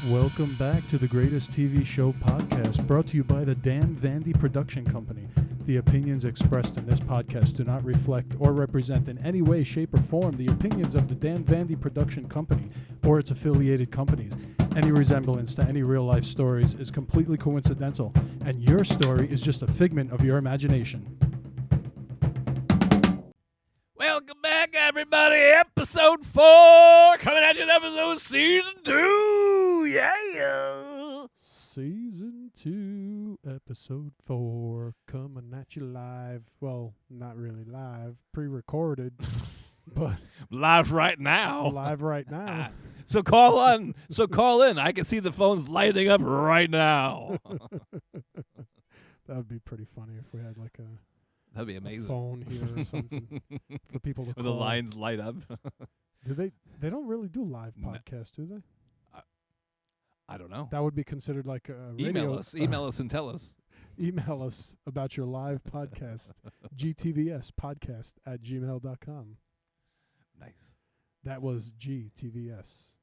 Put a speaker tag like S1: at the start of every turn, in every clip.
S1: Welcome back to the Greatest TV Show podcast, brought to you by the Dan Vandy Production Company. The opinions expressed in this podcast do not reflect or represent in any way, shape, or form the opinions of the Dan Vandy Production Company or its affiliated companies. Any resemblance to any real-life stories is completely coincidental, and your story is just a figment of your imagination.
S2: Welcome back, everybody. Episode 4. Coming at you in episode season 2. Yeah.
S1: Season 2, episode 4, coming at you live. Well, not really live, pre-recorded, but
S2: Live right now.
S1: live right now.
S2: So call in. I can see the phones lighting up right now.
S1: That would be pretty funny if we had like
S2: That'd be
S1: a
S2: amazing.
S1: phone here or something for people to
S2: When
S1: call.
S2: the lines light up.
S1: Do they don't really do live
S2: No.
S1: podcasts, do they?
S2: I don't know.
S1: That would be considered like a radio.
S2: Email us and tell us.
S1: Email us about your live podcast, gtvspodcast@gmail.com.
S2: Nice.
S1: That was GTVS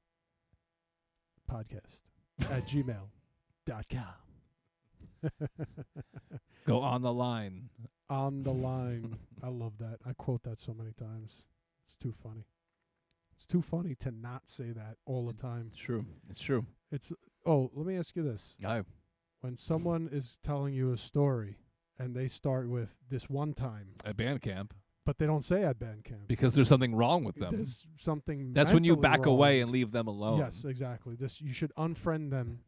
S1: podcast at gmail.com.
S2: Go on the line.
S1: On the line. I love that. I quote that so many times. It's too funny. It's too funny to not say that all the time.
S2: It's true. It's true.
S1: Let me ask you this.
S2: Oh.
S1: When someone is telling you a story and they start with this one time,
S2: At band camp.
S1: but they don't say at band camp.
S2: Because there's something wrong with them.
S1: There's something
S2: That's when you
S1: mentally
S2: back
S1: wrong.
S2: away and leave them alone.
S1: Yes, exactly. You should unfriend them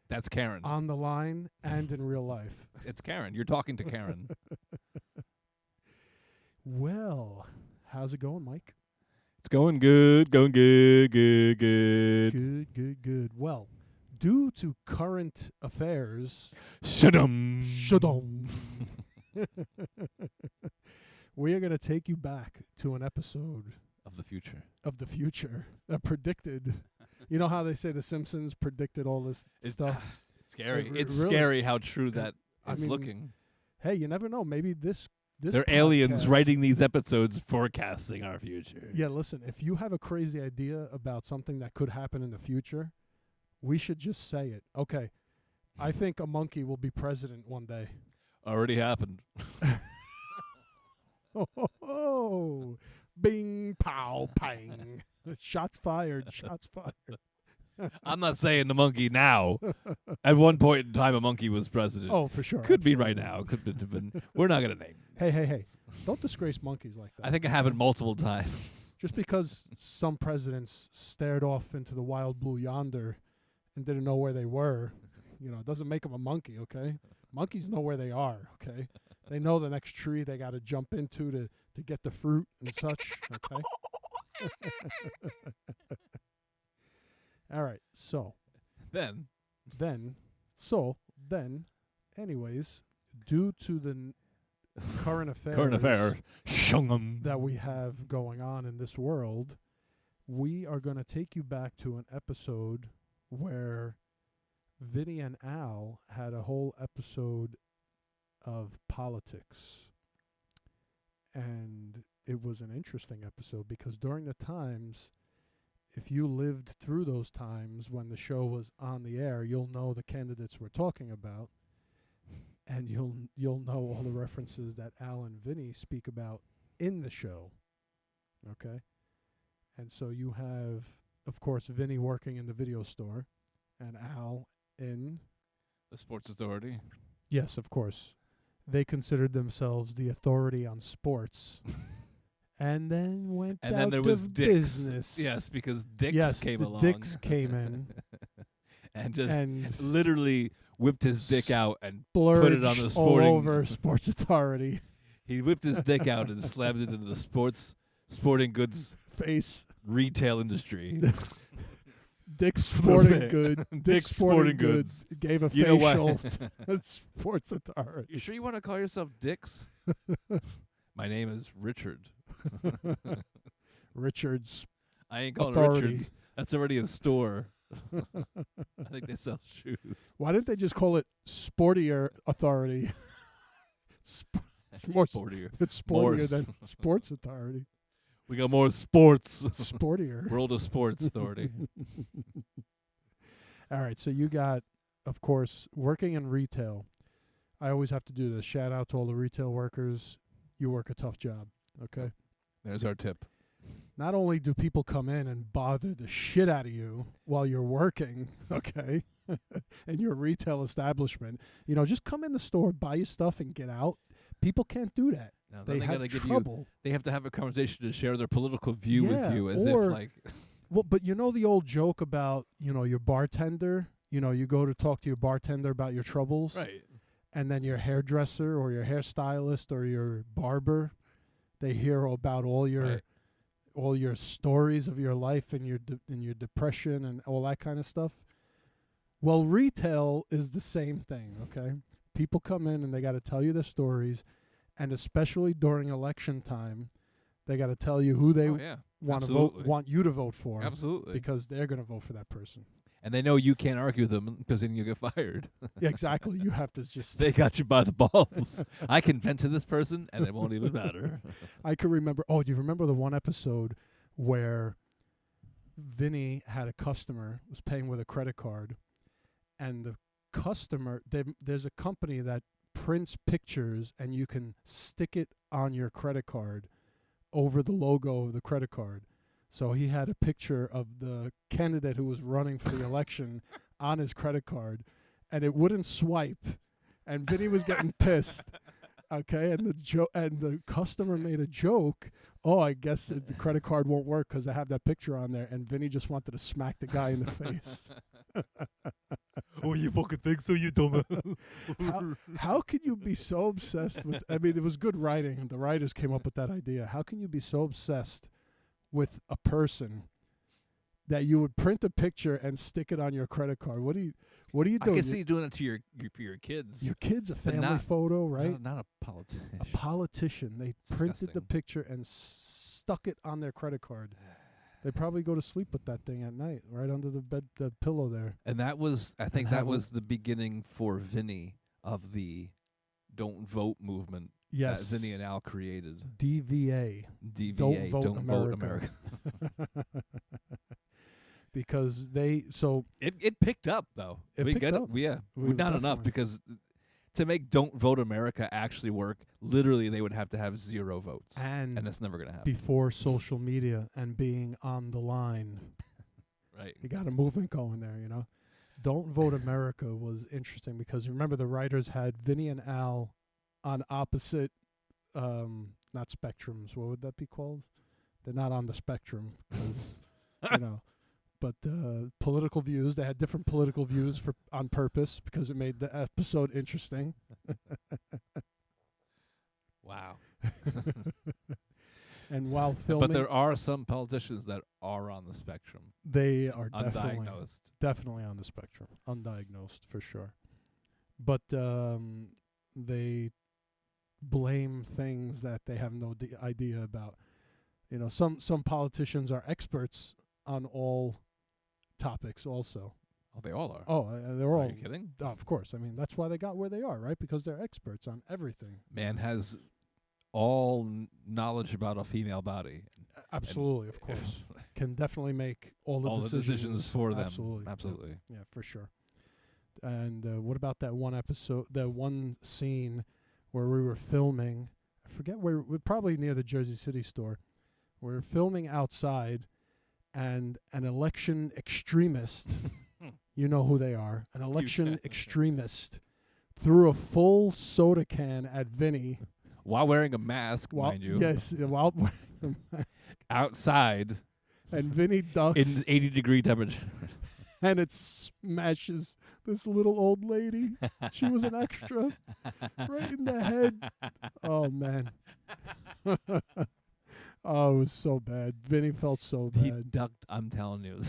S2: That's Karen.
S1: on the line and in real life.
S2: It's Karen. You're talking to Karen.
S1: Well, how's it going, Mike?
S2: It's going good. Good.
S1: Good. Well, due to current affairs,
S2: Shadum.
S1: we are going to take you back to an episode
S2: Of the future.
S1: of the future that predicted. You know how they say The Simpsons predicted all this stuff?
S2: Scary.
S1: It
S2: It's
S1: really-
S2: scary how true that
S1: I
S2: is
S1: mean,
S2: looking.
S1: Hey, you never know. Maybe this
S2: They're aliens
S1: podcast-
S2: writing these episodes forecasting our future.
S1: Yeah, listen, if you have a crazy idea about something that could happen in the future, we should just say it. Okay, I think a monkey will be president one day.
S2: Already happened.
S1: Oh, bing, pow, pang. Shots fired.
S2: I'm not saying the monkey now. At one point in time, a monkey was president.
S1: Oh, for sure.
S2: Could be right
S1: absolutely.
S2: now. Could have been. We're not going to name.
S1: Hey. Don't disgrace monkeys like that.
S2: I think it happened multiple times.
S1: Just because some presidents stared off into the wild blue yonder and didn't know where they were, it doesn't make them a monkey, okay? Monkeys know where they are, okay? They know the next tree they got to jump into to get the fruit and such, okay? All right,
S2: Then,
S1: anyways, due to the current affairs
S2: current affair. Shungum.
S1: that we have going on in this world, we are going to take you back to an episode where Vinny and Al had a whole episode of politics. And it was an interesting episode because during the times, if you lived through those times when the show was on the air, you'll know the candidates we're talking about. And you'll know all the references that Al and Vinny speak about in the show. Okay? And so you have, of course, Vinny working in the video store and Al in...
S2: The Sports Authority.
S1: Yes, of course. They considered themselves the authority on sports. And then went
S2: And
S1: out
S2: then there was
S1: of
S2: Dix.
S1: business.
S2: Yes, because Dix
S1: Yes,
S2: came
S1: the
S2: along.
S1: Dix came in.
S2: and just
S1: and
S2: literally whipped his dick out and
S1: splurged
S2: put it on the sporting.
S1: all over Sports Authority.
S2: He whipped his dick out and slammed it into the sporting goods
S1: Face.
S2: retail industry.
S1: Dick's Sporting Goods.
S2: Dick's Sporting Goods.
S1: Gave a
S2: You know
S1: facial
S2: what?
S1: to Sports Authority.
S2: You sure you want to call yourself Dix? My name is Richard.
S1: Richard's.
S2: I ain't calling
S1: Authority.
S2: it Richards. That's already a store. I think they sell shoes.
S1: Why didn't they just call it Sportier Authority? It's more
S2: Sportier.
S1: It's sportier
S2: More
S1: than Sports Authority.
S2: We got more sports.
S1: Sportier.
S2: World of Sports Authority.
S1: All right, so you got, of course, working in retail. I always have to do this. Shout out to all the retail workers. You work a tough job, okay?
S2: There's our tip.
S1: Not only do people come in and bother the shit out of you while you're working, okay, in your retail establishment, just come in the store, buy your stuff, and get out. People can't do that.
S2: Now,
S1: They
S2: then
S1: have
S2: gotta give
S1: trouble.
S2: they have to have a conversation to share their political view
S1: Yeah,
S2: with you, as
S1: or-
S2: if like
S1: Well, but you know the old joke about, your bartender? You go to talk to your bartender about your troubles.
S2: right.
S1: And then your hairdresser or your hairstylist or your barber, they hear about all your
S2: Right.
S1: all your stories of your life and your depression and all that kind of stuff. Well, retail is the same thing, okay? People come in and they got to tell you their stories, and especially during election time, they got to tell you who they
S2: Oh, yeah.
S1: want
S2: Absolutely.
S1: want you to vote for.
S2: Absolutely.
S1: Because they're going to vote for that person.
S2: And they know you can't argue with them because then you get fired.
S1: Yeah, exactly. You have to just
S2: They got you by the balls. I can vent to this person, and it won't even matter.
S1: I can remember. Oh, do you remember the one episode where Vinny had a customer was paying with a credit card, and the customer there's a company that prints pictures, and you can stick it on your credit card over the logo of the credit card. So he had a picture of the candidate who was running for the election on his credit card, and it wouldn't swipe, and Vinny was getting pissed. Okay, and the customer made a joke. Oh, I guess the credit card won't work because I have that picture on there. And Vinny just wanted to smack the guy in the face.
S2: Oh, you fucking think so, you dumb.
S1: How can you be so obsessed with? I mean, it was good writing. The writers came up with that idea. How can you be so obsessed with a person that you would print a picture and stick it on your credit card? What are you doing?
S2: I can see you doing it to your kids.
S1: Your kid's a
S2: But
S1: family
S2: not-
S1: photo, right?
S2: Not a politician.
S1: A politician. They printed the
S2: Disgusting.
S1: picture and stuck it on their credit card. They probably go to sleep with that thing at night, right under the bed, the pillow there.
S2: And that was, I think
S1: And
S2: that
S1: have a-
S2: was the beginning for Vinny of the "Don't Vote" movement
S1: Yes.
S2: that Vinny and Al created.
S1: DVA.
S2: DVA,
S1: Don't Vote
S2: America.
S1: Because
S2: It picked up though.
S1: It
S2: we
S1: picked
S2: got
S1: up.
S2: it. Yeah,
S1: We
S2: not enough
S1: definitely-
S2: because to make "Don't Vote America" actually work, literally they would have to have 0 votes, and
S1: and
S2: that's never gonna happen.
S1: before social media and being on the line,
S2: Right.
S1: you got a movement going there, Don't Vote America was interesting because remember the writers had Vinny and Al on opposite, not spectrums. What would that be called? They're not on the spectrum because, but political views. They had different political views on purpose because it made the episode interesting.
S2: Wow.
S1: And while filming,
S2: But there are some politicians that are on the spectrum,
S1: they are definitely
S2: undiagnosed.
S1: definitely on the spectrum, undiagnosed for sure. But they blame things that they have no idea about. Some politicians are experts on all topics also.
S2: Oh, they all are.
S1: Oh, they're
S2: Are
S1: all.
S2: you kidding?
S1: Of course. I mean, that's why they got where they are, right? Because they're experts on everything.
S2: Man has all knowledge about a female body.
S1: Absolutely, of course. Can definitely make all the
S2: all
S1: decisions.
S2: the decisions for them.
S1: Absolutely.
S2: Absolutely.
S1: Yeah, for sure. And what about that one episode, that one scene where we were filming? I forget where, probably near the Jersey City store. We were filming outside, and an election extremist, you know who they are, an election extremist, threw a full soda can at Vinny.
S2: While wearing a mask,
S1: While,
S2: mind you.
S1: Yes, while wearing a mask.
S2: Outside
S1: And Vinny ducks.
S2: in 80-degree temperature.
S1: And it smashes this little old lady. She was an extra right in the head. Oh, man. Oh, it was so bad. Vinny felt so
S2: He
S1: bad.
S2: ducked, I'm telling you.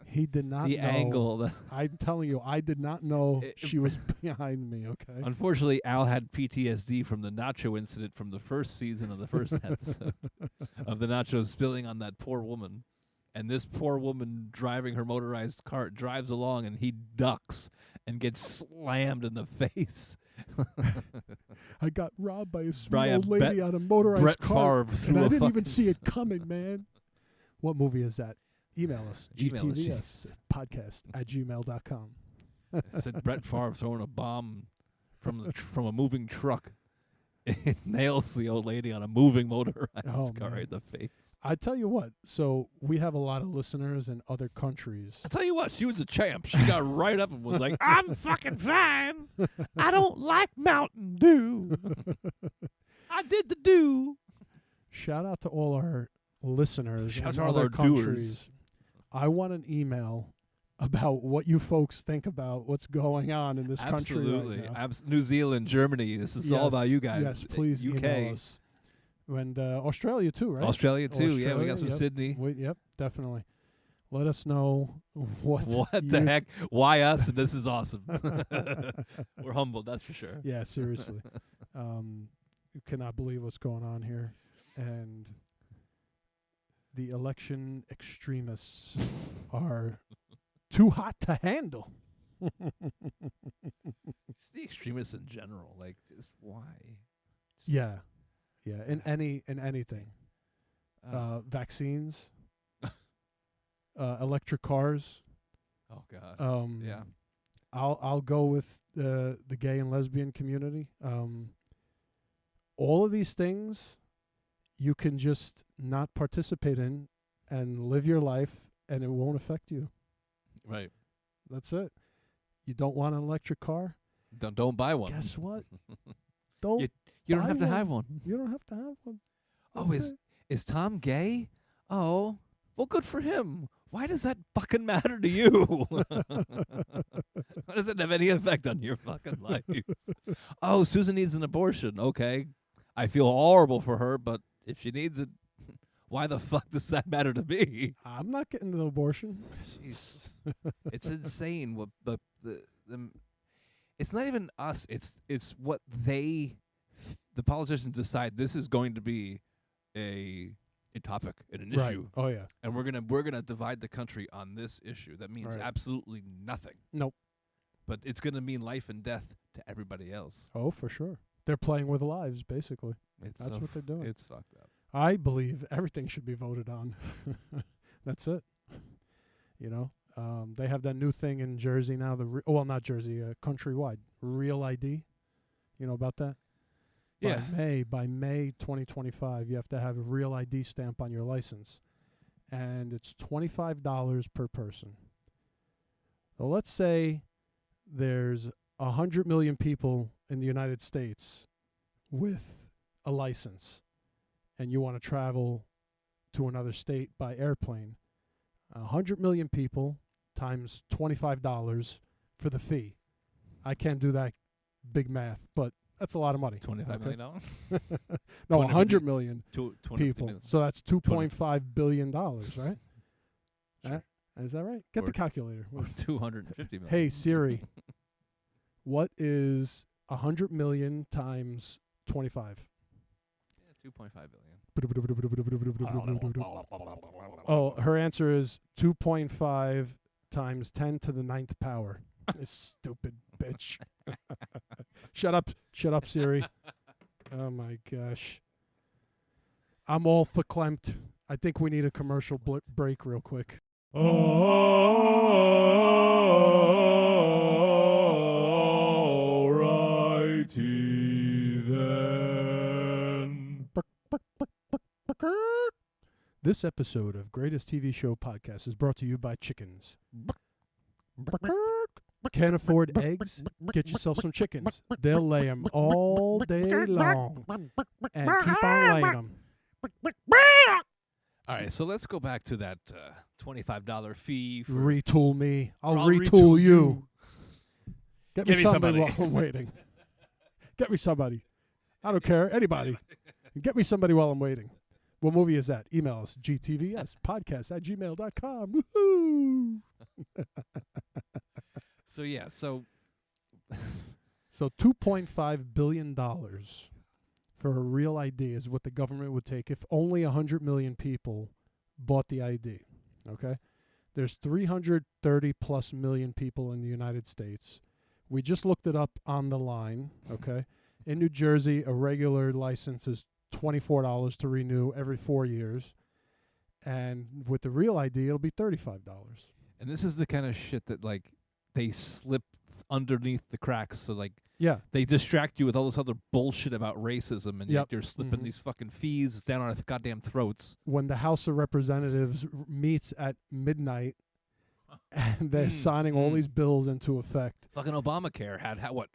S1: He did not
S2: The
S1: know.
S2: angle.
S1: I'm telling you, I did not know
S2: It-
S1: she was behind me, okay?
S2: Unfortunately, Al had PTSD from the nacho incident from the first season of the first episode of the nachos spilling on that poor woman. And this poor woman driving her motorized cart drives along, and he ducks and gets slammed in the face.
S1: I got robbed by a sweet
S2: By a
S1: old lady on a motorized
S2: Brett
S1: car.
S2: Favre
S1: And
S2: threw
S1: I
S2: a
S1: didn't even
S2: fucking
S1: see it coming, man. What movie is that? email us,
S2: Email us,
S1: gtvspodcast@gmail.com.
S2: Said Brett Favre throwing a bomb from a moving truck. It nails the old lady on a moving motorized car
S1: man.
S2: in the face.
S1: I tell you what, so we have a lot of listeners in other countries.
S2: I tell you what, she was a champ. She got right up and was like, I'm fucking fine. I don't like Mountain Dew. I did the do.
S1: Shout out to all our listeners
S2: Shout out
S1: in
S2: to all
S1: other
S2: our
S1: countries.
S2: doers.
S1: I want an email about what you folks think about what's going on in this
S2: Absolutely.
S1: country right now.
S2: New Zealand, Germany. This is all about you guys.
S1: Yes, please
S2: UK.
S1: email us. And Australia too, right?
S2: Australia too. Yeah, we got some
S1: yep.
S2: Sydney.
S1: Yep, definitely. Let us know what
S2: the heck? Why us? And this is awesome. We're humbled, that's for sure.
S1: Yeah, seriously. You cannot believe what's going on here. And the election extremists are too hot to handle.
S2: It's the extremists in general. Like, just why?
S1: Yeah. In anything. Vaccines. Electric cars.
S2: Oh God.
S1: Yeah. I'll go with the gay and lesbian community. All of these things you can just not participate in and live your life, and it won't affect you.
S2: Right.
S1: That's it. You don't want an electric car?
S2: Don't buy one.
S1: Guess what? Don't.
S2: You don't
S1: buy
S2: have to
S1: one.
S2: have one.
S1: You don't have to have one.
S2: Oh,
S1: That's
S2: is Tom gay? Oh, well, good for him. Why does that fucking matter to you? Why does it have any effect on your fucking life? Oh, Susan needs an abortion. Okay. I feel horrible for her, but if she needs it, why the fuck does that matter to me?
S1: I'm not getting an abortion.
S2: Jeez. It's insane. What the it's not even us. It's what the politicians decide this is going to be a topic, an
S1: Right.
S2: issue.
S1: Oh yeah.
S2: And we're gonna divide the country on this issue. That means
S1: Right.
S2: absolutely nothing.
S1: Nope.
S2: But it's gonna mean life and death to everybody else.
S1: Oh, for sure. They're playing with lives, basically.
S2: It's
S1: That's what they're doing.
S2: It's fucked up.
S1: I believe everything should be voted on. That's it. You know, they have that new thing in Jersey now. Not Jersey, countrywide, Real ID. You know about that?
S2: Yeah.
S1: By May 2025, you have to have a Real ID stamp on your license, and it's $25 per person. So let's say there's 100 million people in the United States with a license, and you want to travel to another state by airplane. 100 million people times $25 for the fee. I can't do that big math, but that's a lot of money.
S2: $25 million?
S1: No, 100 million
S2: 20
S1: people.
S2: million.
S1: So that's $2.5 billion, right?
S2: Sure.
S1: Is that right? Get
S2: Or-
S1: the calculator.
S2: Or 250 million.
S1: Hey, Siri, what is 100 million times 25?
S2: Yeah, 2.5 billion.
S1: Oh, her answer is 2.5 times 10 to the 9th power. This stupid bitch. Shut up, Siri. Oh my gosh. I'm all verklempt. I think we need a commercial break real quick.
S2: Alrighty then.
S1: This episode of Greatest TV Show Podcast is brought to you by chickens. Can't afford eggs? Get yourself some chickens. They'll lay them all day long. And keep on laying them.
S2: All right, so let's go back to that $25 fee. For
S1: Retool me. I'll
S2: I'll
S1: retool
S2: retool
S1: you. Get
S2: Give
S1: me
S2: me
S1: somebody
S2: somebody.
S1: while I'm waiting. Get me somebody. I don't care. Anybody. Get me somebody while I'm waiting. What movie is that? Email us, gtvspodcast@gmail.com. Woohoo!
S2: So, yeah,
S1: So $2.5 billion for a Real ID is what the government would take if only 100 million people bought the ID. Okay? There's 330 plus million people in the United States. We just looked it up on the line. Okay? In New Jersey, a regular license is $24 to renew every 4 years. And with the real ID, it'll be $35.
S2: And this is the kind of shit that, like, they slip underneath the cracks. So, like,
S1: Yeah.
S2: they distract you with all this other bullshit about racism, and yet
S1: Yep.
S2: they're slipping
S1: Mhm.
S2: these fucking fees down our goddamn throats.
S1: When the House of Representatives meets at midnight and they're signing all these bills into effect.
S2: Fucking Obamacare had what,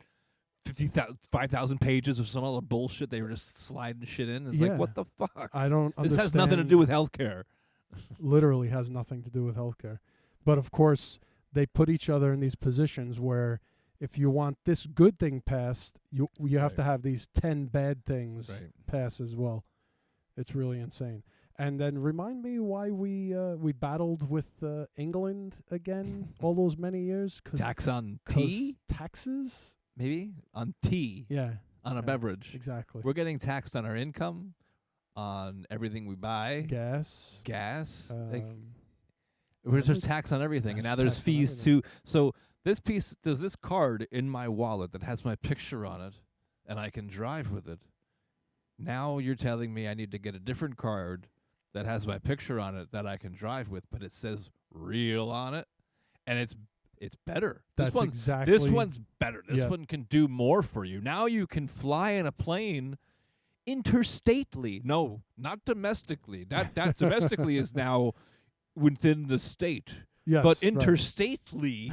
S2: 5,000 pages of some other bullshit. They were just sliding shit in. It's
S1: Yeah.
S2: like, what the fuck?
S1: I don't understand.
S2: This has nothing to do with healthcare.
S1: Literally has nothing to do with healthcare. But of course, they put each other in these positions where if you want this good thing passed, you have
S2: Right.
S1: to have these 10 bad things
S2: Right.
S1: pass as well. It's really insane. And then remind me why we battled with England again all those many years.
S2: Tax on tea,
S1: taxes.
S2: maybe on tea,
S1: Yeah,
S2: on a beverage.
S1: exactly.
S2: We're getting taxed on our income, on everything we buy,
S1: Gas.
S2: we're just taxed on everything, and
S1: Yes,
S2: now there's
S1: tax on
S2: fees
S1: everything.
S2: too. So there's this card in my wallet that has my picture on it, and I can drive with it. Now you're telling me I need to get a different card that has my picture on it that I can drive with, but it says real on it, and it's better.
S1: That's
S2: this
S1: exactly.
S2: one's better. This
S1: Yeah.
S2: one can do more for you. Now you can fly in a plane interstately. No, not domestically. That domestically is now within the state.
S1: Yes,
S2: But
S1: right.
S2: interstately,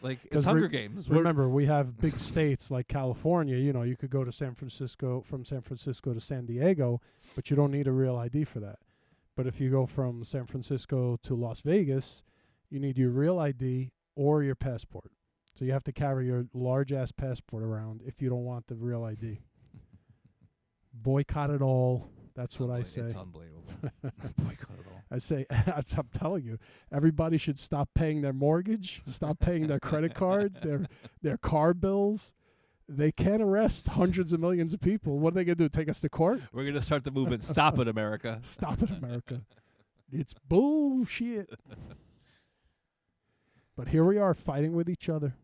S2: like, it's
S1: 'Cause
S2: Hunger Games.
S1: Remember, we have big states like California. You know, you could go to San Francisco, from San Francisco to San Diego, but you don't need a real ID for that. But if you go from San Francisco to Las Vegas, you need your real ID or your passport. So you have to carry your large-ass passport around if you don't want the real ID. Boycott it all. That's what I say.
S2: It's unbelievable. Boycott it all.
S1: I say, I'm telling you, everybody should stop paying their mortgage, stop paying their credit cards, their car bills. They can't arrest hundreds of millions of people. What are they going to do, take us to court?
S2: We're going to start the movement. Stop it, America.
S1: Stop it, America. It's bullshit. But here we are fighting with each other.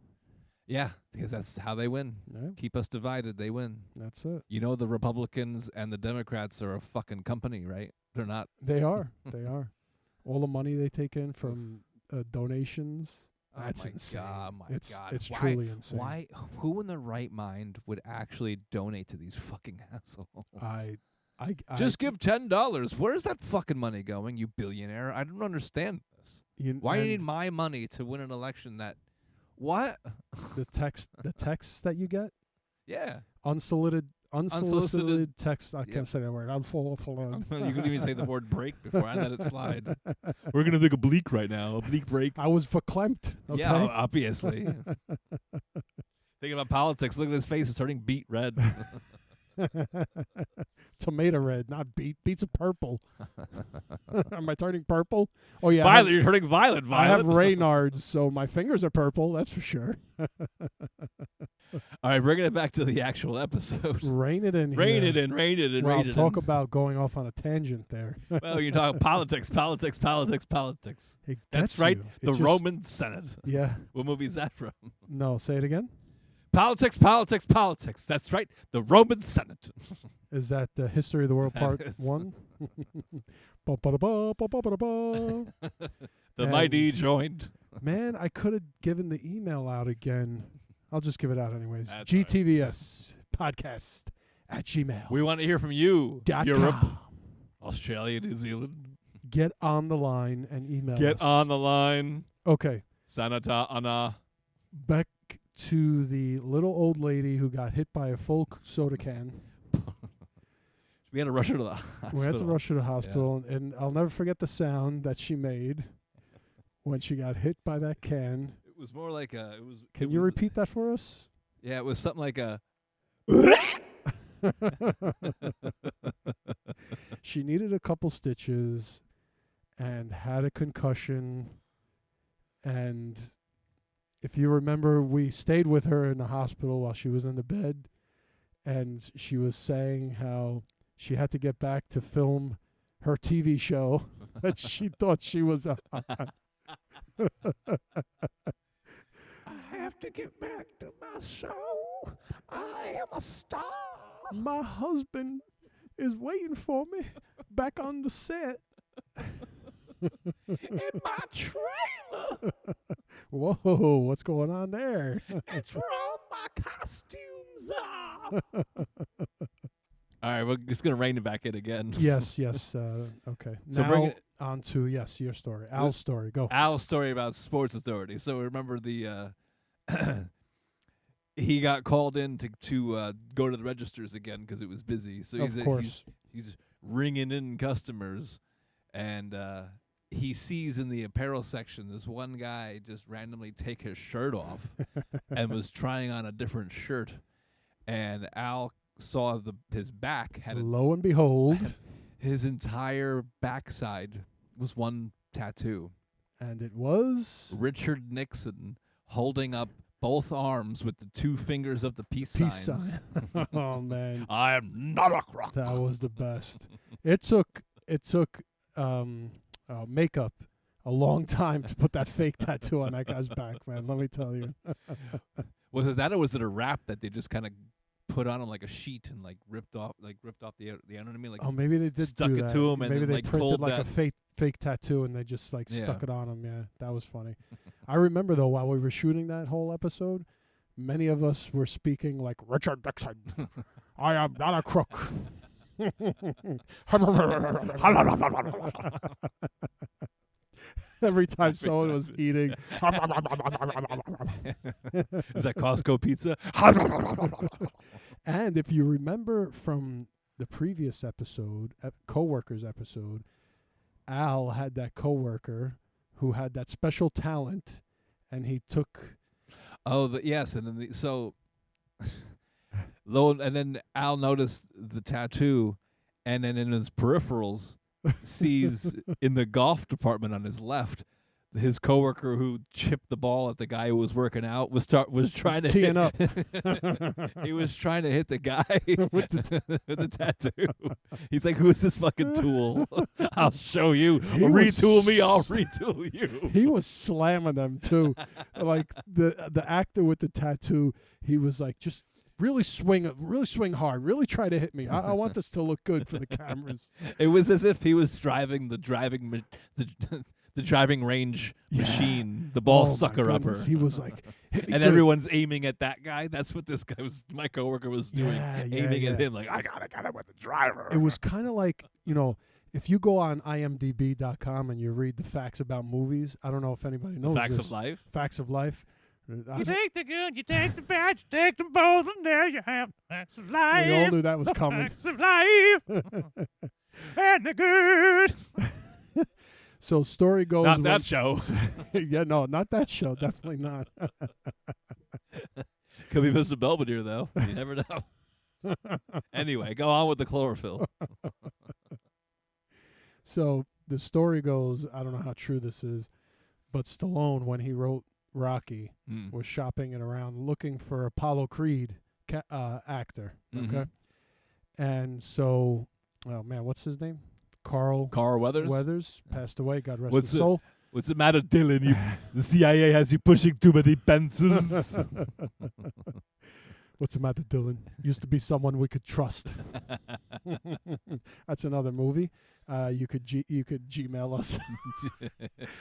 S2: Yeah, because that's how they win.
S1: Yeah,
S2: Keep us divided, they win.
S1: that's it.
S2: You know the Republicans and the Democrats are a fucking company, right? They're not.
S1: They are. They are. All the money they take in from donations.
S2: Oh
S1: That's
S2: my
S1: insane.
S2: God, my
S1: it's
S2: God.
S1: it's
S2: Why-
S1: truly insane.
S2: Why? Who in their right mind would actually donate to these fucking assholes?
S1: I
S2: Just give $10. Where's that fucking money going, you billionaire? I don't understand this. Why do you need
S1: and
S2: my money to win an election that... What?
S1: the text that you get?
S2: Yeah.
S1: Unsolicited
S2: Unsolicited-
S1: text. I
S2: Yep.
S1: can't say that word. Unsolicited.
S2: You couldn't even say the word break before I let it slide. We're going to take a bleak right now. A bleak break.
S1: I was verklempt. Okay?
S2: Yeah, obviously. Thinking about politics. Look at his face. It's turning beet red.
S1: Tomato red, not beet. Beets are purple. Am I turning purple? Oh yeah.
S2: Violet. You're turning violet.
S1: I have
S2: Violet.
S1: Raynaud's, so my fingers are purple. That's for sure.
S2: All right, bringing it back to the actual episode.
S1: Rain it in.
S2: Rain
S1: here.
S2: it in, rain it in,
S1: Well,
S2: rain it
S1: talk
S2: in.
S1: about going off on a tangent there.
S2: Well, you're talking politics.
S1: It
S2: That's
S1: gets
S2: right.
S1: you.
S2: The
S1: It just-
S2: Roman Senate.
S1: Yeah.
S2: What movie is that from?
S1: No, say it again.
S2: Politics. That's right. The Roman Senate.
S1: Is that the History of the World
S2: That
S1: Part
S2: is.
S1: 1? Ba-ba-da-ba, ba-ba-da-ba.
S2: The
S1: And-
S2: mighty joined.
S1: Man, I could have given the email out again. I'll just give it out anyways.
S2: That's all right.
S1: GTVS podcast at gmail.
S2: We want to hear from you.
S1: Dot
S2: Europe,
S1: com.
S2: Australia, New Zealand.
S1: Get on the line and email
S2: Get
S1: us.
S2: on the line.
S1: Okay,
S2: Sanata Ana.
S1: back to the little old lady who got hit by a full soda can.
S2: We had to rush her to the hospital.
S1: We had to rush her to the hospital, and I'll never forget the sound that she made when she got hit by that can.
S2: It was more like a. It was.
S1: Can
S2: it
S1: you
S2: was-
S1: repeat that for us?
S2: Yeah, it was something like a.
S1: She needed a couple stitches and had a concussion. And if you remember, we stayed with her in the hospital while she was in the bed. And she was saying how she had to get back to film her TV show that she thought she was on.
S2: I have to get back to my show. I am a star.
S1: My husband is waiting for me back on the set.
S2: In my trailer.
S1: Whoa, what's going on there?
S2: That's where all my costumes are. All right, we're just going to rein it back in again.
S1: Yes. Okay.
S2: So
S1: now
S2: bring it-
S1: on to, yes, your story. Al's story. Go.
S2: Al's story about Sports Authority. So remember the he got called in to go to the registers again because it was busy. So
S1: Of course.
S2: he's ringing in customers, and he sees in the apparel section this one guy just randomly take his shirt off and was trying on a different shirt, and Al saw his back had
S1: Lo and behold.
S2: his entire backside was one tattoo.
S1: And it was
S2: Richard Nixon holding up both arms with the two fingers of the peace signs.
S1: sign. Oh, man.
S2: I am not a crook.
S1: That was the best. It took makeup a long time to put that fake tattoo on that guy's back, man. Let me tell you.
S2: Was it that, or was it a wrap that they just kind of put on him like a sheet and ripped off the end? You know what I mean? Like,
S1: Oh, maybe they did
S2: stuck
S1: do
S2: it
S1: that.
S2: to him and
S1: maybe
S2: then,
S1: they
S2: like,
S1: printed
S2: pulled
S1: like
S2: that.
S1: a fake tattoo and they just
S2: Yeah.
S1: stuck it on him. Yeah, that was funny. I remember though, while we were shooting that whole episode, many of us were speaking like Richard Nixon. I am not a crook. Every time someone was eating.
S2: Is that Costco pizza?
S1: And if you remember from the previous episode, coworkers episode, Al had that coworker who had that special talent, and he took.
S2: Oh, yes, and then and then Al noticed the tattoo, and then in his peripherals sees in the golf department on his left, his coworker who chipped the ball at the guy who was working out was trying to
S1: teeing up.
S2: He was trying to hit the guy with the tattoo. He's like, "Who is this fucking tool? I'll show you. Retool me, I'll retool you."
S1: He was slamming them too. Like the actor with the tattoo, he was like, just really swing hard, really try to hit me. I want this to look good for the cameras.
S2: It was as if he was driving the driving range machine, the ball sucker upper.
S1: He was like, hit me
S2: and
S1: good.
S2: everyone's aiming at that guy. That's what this guy was. My coworker was doing, aiming at
S1: yeah.
S2: him like, I gotta get him with the driver.
S1: It was kind of like, if you go on imdb.com and you read the facts about movies, I don't know if anybody knows
S2: Facts
S1: this.
S2: of life.
S1: Facts of life.
S2: You take the good, you take the bad, you take them both, and there you have facts of life.
S1: We all knew that was coming.
S2: Facts of life. And the good.
S1: So story goes.
S2: Not that show.
S1: Yeah, no, not that show. Definitely not.
S2: Could be Mr. Belvedere, though. You never know. Anyway, go on with the chlorophyll.
S1: So the story goes, I don't know how true this is, but Stallone, when he wrote Rocky, was shopping it around looking for Apollo Creed actor. Okay. And so, oh man, what's his name? Carl
S2: Weathers.
S1: passed away. God rest his soul.
S2: What's the matter, Dylan? The CIA has you pushing too many pencils.
S1: What's the matter, Dylan? Used to be someone we could trust. That's another movie. You could Gmail us.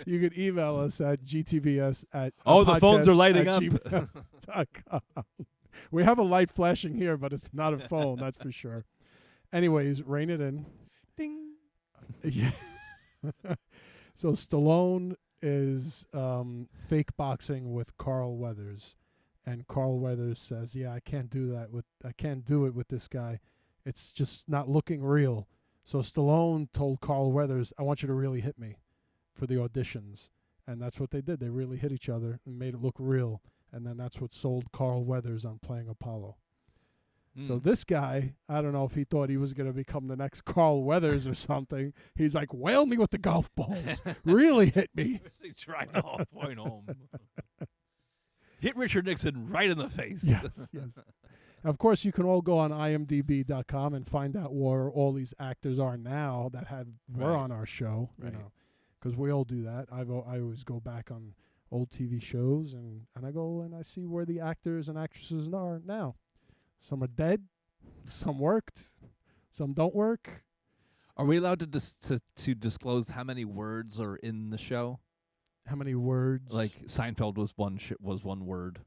S1: You could email us at gtvs at
S2: the phones are lighting up.
S1: gmail.com. We have a light flashing here, but it's not a phone, that's for sure. Anyways, rein it in.
S2: Ding.
S1: Yeah. So Stallone is fake boxing with Carl Weathers, and Carl Weathers says, "Yeah, I can't do it with this guy. It's just not looking real." So Stallone told Carl Weathers, "I want you to really hit me for the auditions," and that's what they did. They really hit each other and made it look real, and then that's what sold Carl Weathers on playing Apollo. So this guy, I don't know if he thought he was going to become the next Carl Weathers or something. He's like, whale me with the golf balls. Really hit me.
S2: Really tried the whole point home. Hit Richard Nixon right in the face.
S1: Yes. Of course, you can all go on imdb.com and find out where all these actors are now that were on our show, because we all do that. I always go back on old TV shows, and I go and I see where the actors and actresses are now. Some are dead, some worked, some don't work.
S2: Are we allowed to disclose how many words are in the show?
S1: How many words?
S2: Like Seinfeld was one word.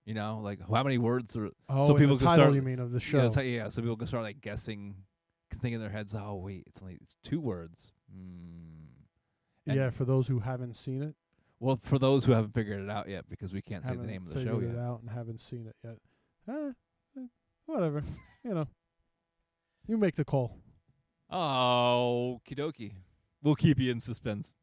S2: You know, like how many words are?
S1: oh,
S2: so
S1: in
S2: people
S1: the
S2: can
S1: title
S2: start.
S1: you mean of the show?
S2: Yeah, so people can start like guessing, thinking in their heads, oh wait, it's 2 words. And
S1: Yeah, for those who haven't seen it.
S2: well, for those who haven't figured it out yet, because we can't say the
S1: haven't
S2: name of the show
S1: figured
S2: yet.
S1: it out and haven't seen it yet. Whatever. You know. You make the call.
S2: Oh, okie dokie. We'll keep you in suspense.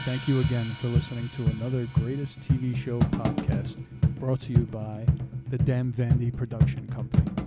S1: Thank you again for listening to another Greatest TV Show podcast brought to you by the Damn Vandy Production Company.